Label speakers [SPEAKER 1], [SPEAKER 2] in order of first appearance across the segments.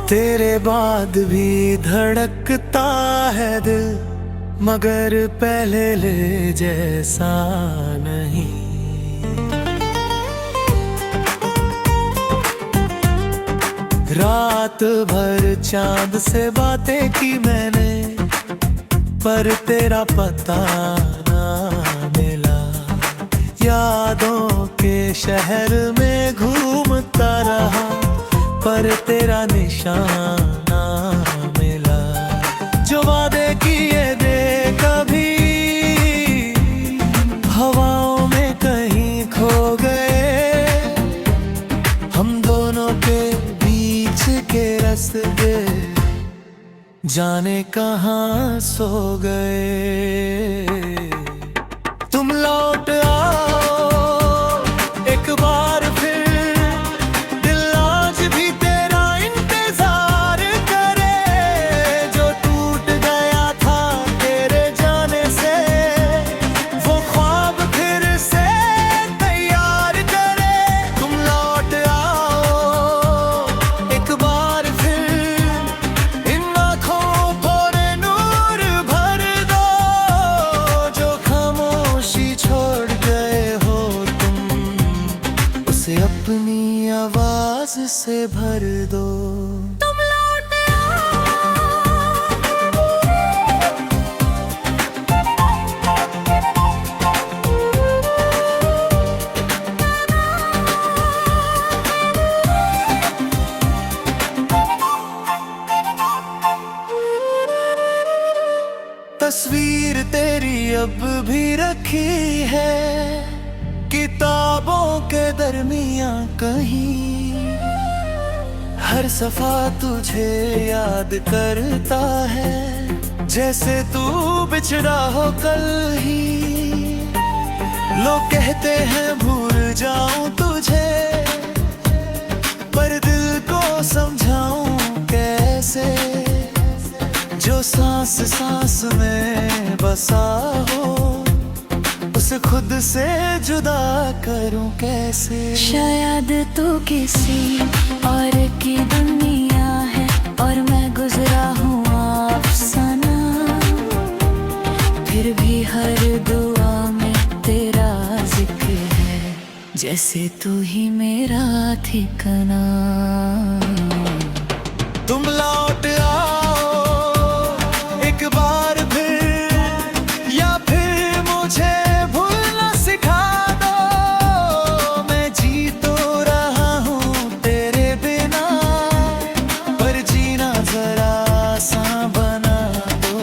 [SPEAKER 1] तेरे बाद भी धड़कता है दिल, मगर पहले ले जैसा नहीं। रात भर चांद से बातें की मैंने, पर तेरा पता ना मिला। यादों के शहर में घूमता रहा, पर तेरा निशान ना मिला। जो वादे किए दे कभी हवाओं में कहीं खो गए। हम दोनों के बीच के रास्ते जाने कहाँ सो गए। तुम लौट आओ एक बार फिर, दिल आज भी तेरा इंतजार करे। जो टूट गया था तेरे जाने से, वो ख्वाब फिर से तैयार करे। तुम लौट आओ एक बार फिर, इन आँखों पर नूर भर दो। जो खामोशी छोड़ गए हो तुम, उसे अपनी आवाज से भर दो। तुम लौट तस्वीर तेरी अब भी रखी है किताबों के दरमियां कहीं। हर सफा तुझे याद करता है, जैसे तू बिछड़ा हो कल ही। लोग कहते हैं भूल जाऊं तुझे, पर दिल को समझाऊं कैसे। जो सांस सांस में बसा हो, उसे खुद से जुदा करूं कैसे।
[SPEAKER 2] शायद तू किसी और की दुनिया है, और मैं गुजरा हूँ अफसाना। फिर भी हर दुआ में तेरा जिक्र है, जैसे तू ही मेरा ठिकाना।
[SPEAKER 1] तुम लौट आओ एक बार फिर, या फिर मुझे भूलना सिखा दो। मैं जी तो रहा हूँ तेरे बिना, पर जीना जरा आसान बना दो।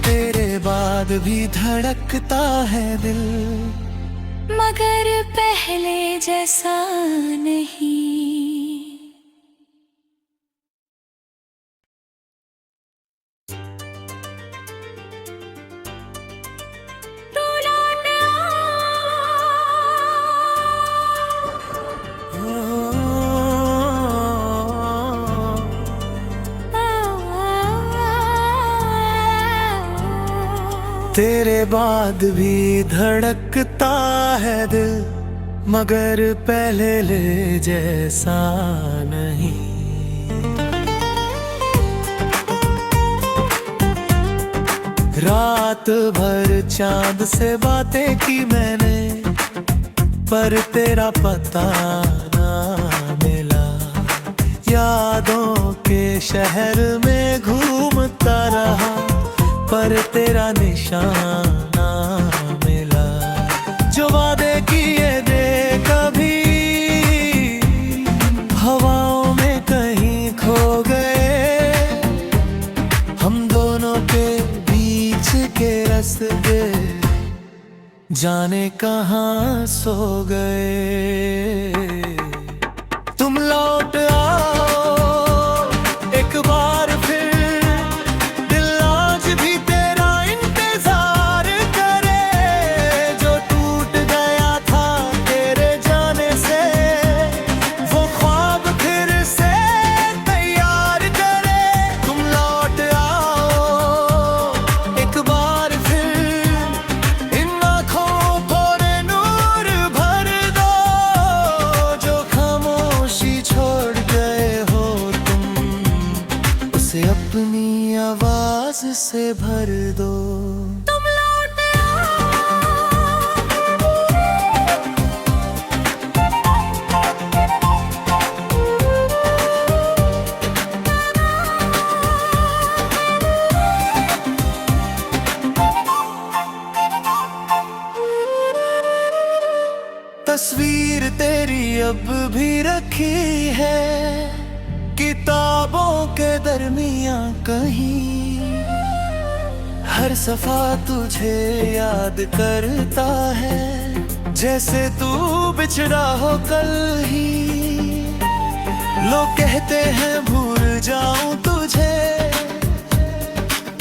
[SPEAKER 1] तेरे बाद भी धड़कता है दिल,
[SPEAKER 2] मगर पहले जैसा नहीं। तू लौट
[SPEAKER 1] तेरे बाद भी धड़कता है दिल, मगर पहले ले जैसा नहीं। रात भर चांद से बातें की मैंने, पर तेरा पता ना मिला। यादों के शहर में घूमता रहा, पर तेरा निशान ना मिला। जो वादे किए दे कभी हवाओं में कहीं खो गए। हम दोनों के बीच के रास्ते जाने कहाँ सो गए। तुम लौट आओ एक बार फिर, दिल आज भी तेरा इंतजार करे। जो टूट गया था तेरे जाने से, वो ख्वाब फिर से तैयार करे। आवाज से भर दो।
[SPEAKER 2] तुम लौट आओ।
[SPEAKER 1] तस्वीर तेरी अब भी रखी है किताबों के दरमियां कहीं। हर सफा तुझे याद करता है जैसे तू बिछड़ा हो कल ही। लोग कहते हैं भूल जाऊं तुझे,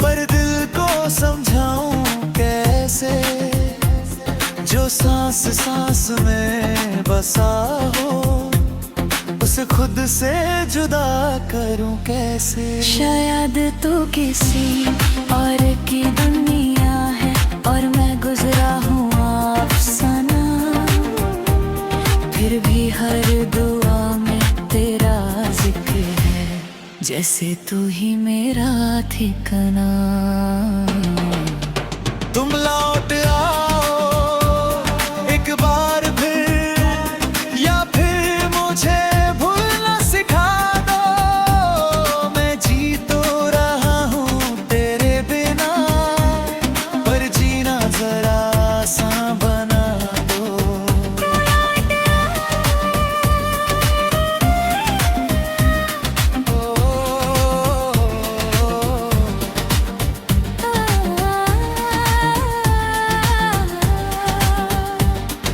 [SPEAKER 1] पर दिल को समझाऊं कैसे। जो सांस सांस में बसा हो उसे खुद से जुदा करूं कैसे।
[SPEAKER 2] शायद तू किसी और की दुनिया है और मैं गुजरा हूँ अफसाना। फिर भी हर दुआ में तेरा जिक्र है, जैसे तू ही मेरा ठिकाना।
[SPEAKER 1] तुम लौट आओ एक बार फिर, या फिर मुझे भूलना सिखा दो। मैं जी तो रहा हूँ तेरे बिना, पर जीना जरा आसान बना दो।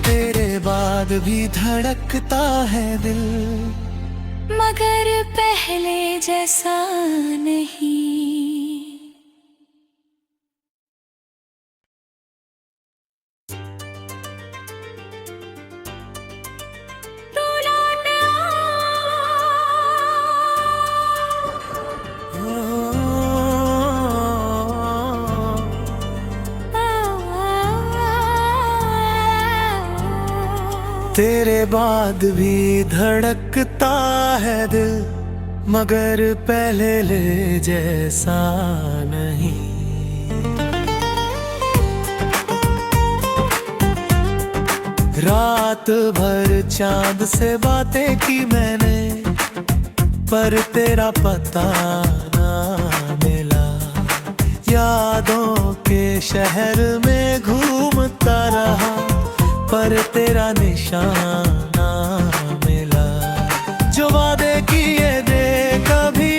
[SPEAKER 1] तेरे बाद भी धड़कता है दिल,
[SPEAKER 2] मगर पहले जैसा नहीं। तू लौट आओ।
[SPEAKER 1] तेरे बाद भी धड़कता है दिल, मगर पहले ले जैसा नहीं। रात भर चांद से बातें की मैंने, पर तेरा पता ना मिला। यादों के शहर में घूमता रहा, पर तेरा निशाना मिला। जो वादे किए दे कभी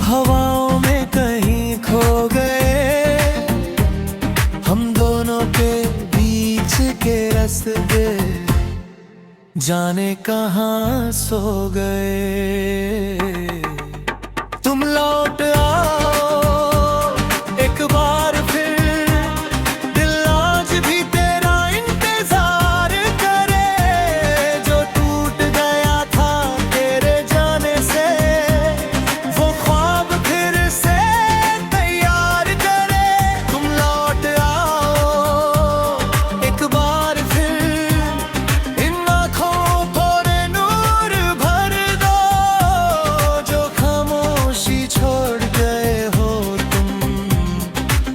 [SPEAKER 1] हवाओं में कहीं खो गए। हम दोनों के बीच के रास्ते जाने कहाँ सो गए। तुम लौट आओ एक बार फिर, दिल आज भी तेरा इंतजार करे। जो टूट गया था तेरे जाने से, वो ख्वाब फिर से तैयार करे। तुम लौट आओ एक बार फिर, इन आँखों पर नूर भर दो। जो खामोशी छोड़ गए हो तुम,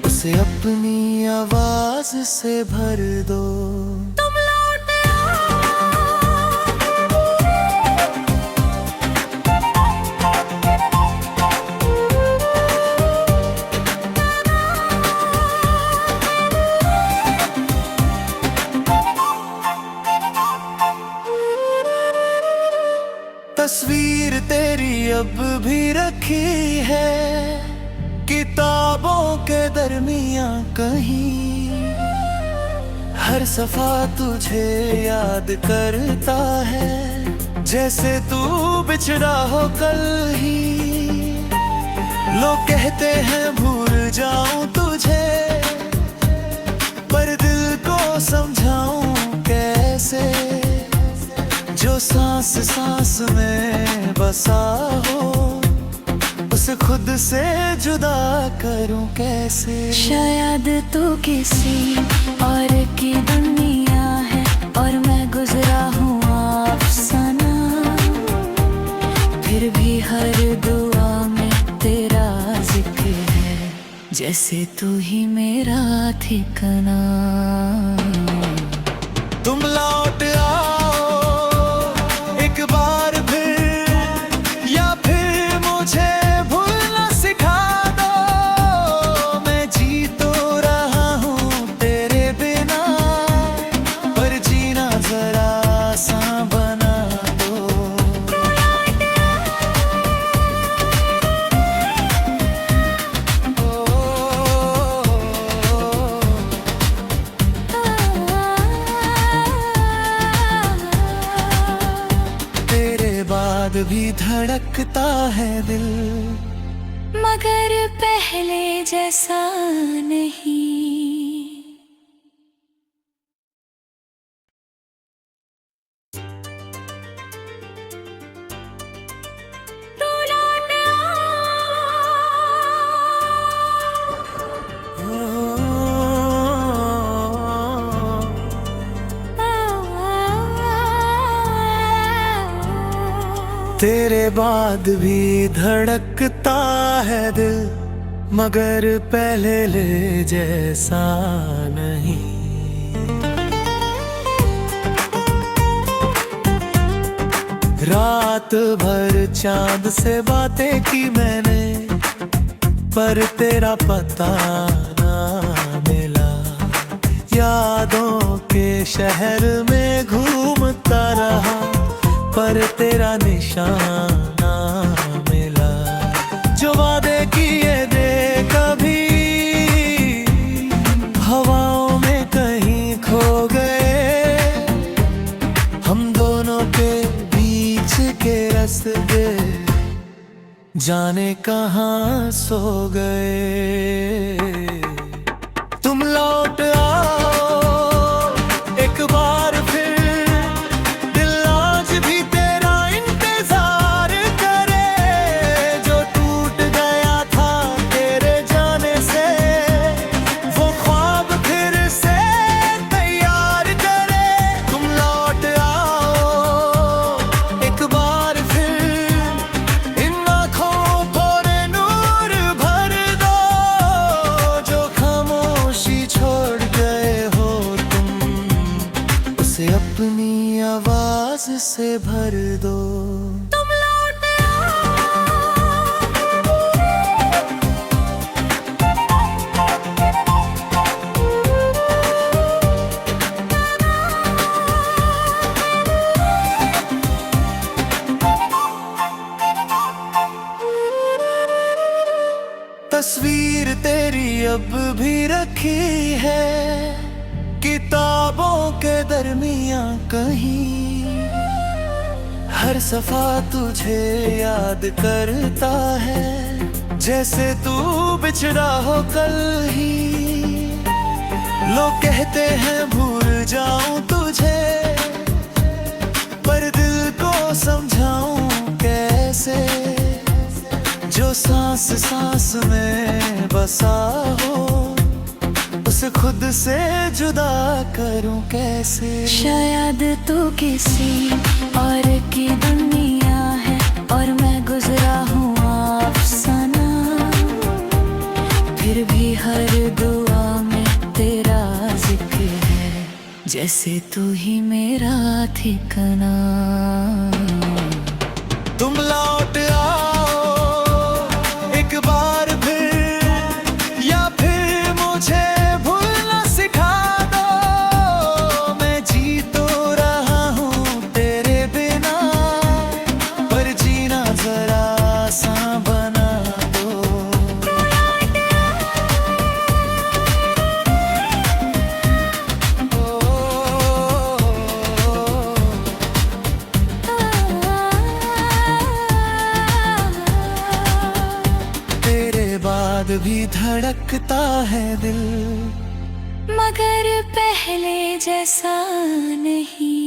[SPEAKER 1] उसे अपनी आवाज से भर दो।
[SPEAKER 2] तुम लौट
[SPEAKER 1] तस्वीर तेरी अब भी रखी है किताबों के दरमियां कहीं। हर सफा तुझे याद करता है जैसे तू बिछड़ा हो कल ही। लोग कहते हैं भूल जाऊं तुझे, पर दिल को समझाऊं कैसे। जो सांस सांस में बसा हो उसे खुद से जुदा करूं कैसे।
[SPEAKER 2] शायद तू किसी और की दुनिया है और मैं गुजरा हूँ अफसाना। फिर भी हर दुआ में तेरा जैसे तू ही मेरा ठिकाना।
[SPEAKER 1] तुम लौट आओ एक बार फिर, या फिर मुझे भूलना सिखा दो। मैं जी तो रहा हूँ तेरे बिना, पर जीना जरा आसान बना दो। तेरे बाद भी धड़कता है दिल,
[SPEAKER 2] मगर पहले जैसा नहीं। तू लौट
[SPEAKER 1] तेरे बाद भी धड़कता है दिल, मगर पहले ले जैसा नहीं। रात भर चांद से बातें की मैंने, पर तेरा पता ना मिला। यादों के शहर में घूमता रहा, पर तेरा निशाना मिला। जो वादे किए थे कभी हवाओं में कहीं खो गए। हम दोनों के बीच के रास्ते जाने कहाँ सो गए। तुम लौट आओ एक बार फिर, दिल आज भी तेरा इंतजार करे। जो टूट गया था तेरे जाने से, वो ख्वाब फिर से तैयार करे। तुम लौट आओ एक बार फिर, इन आँखों पर नूर भर दो। जो खामोशी छोड़ गए हो तुम, उसे अपनी आवाज से भर दो।
[SPEAKER 2] तुम लौट
[SPEAKER 1] तस्वीर तेरी अब भी रखी है किताबों के दरमियां कहीं। हर सफा तुझे याद करता है, जैसे तू बिछड़ा हो कल ही। लोग कहते हैं भूल जाऊं तुझे, पर दिल को समझाऊं कैसे। जो सांस सांस में बसा हो, उसे खुद से जुदा करूं कैसे।
[SPEAKER 2] शायद तू किसी और की दुनिया है, और मैं गुजरा हूँ अफसाना। फिर भी हर दुआ में तेरा जिक्र है, जैसे तू ही मेरा ठिकाना।
[SPEAKER 1] तुम लौट आओ एक बार फिर, या फिर मुझे भूलना सिखा दो। मैं जी तो रहा हूँ तेरे बिना, पर जीना जरा आसान बना दो। तेरे बाद भी धड़कता है दिल,
[SPEAKER 2] मगर पहले जैसा नहीं।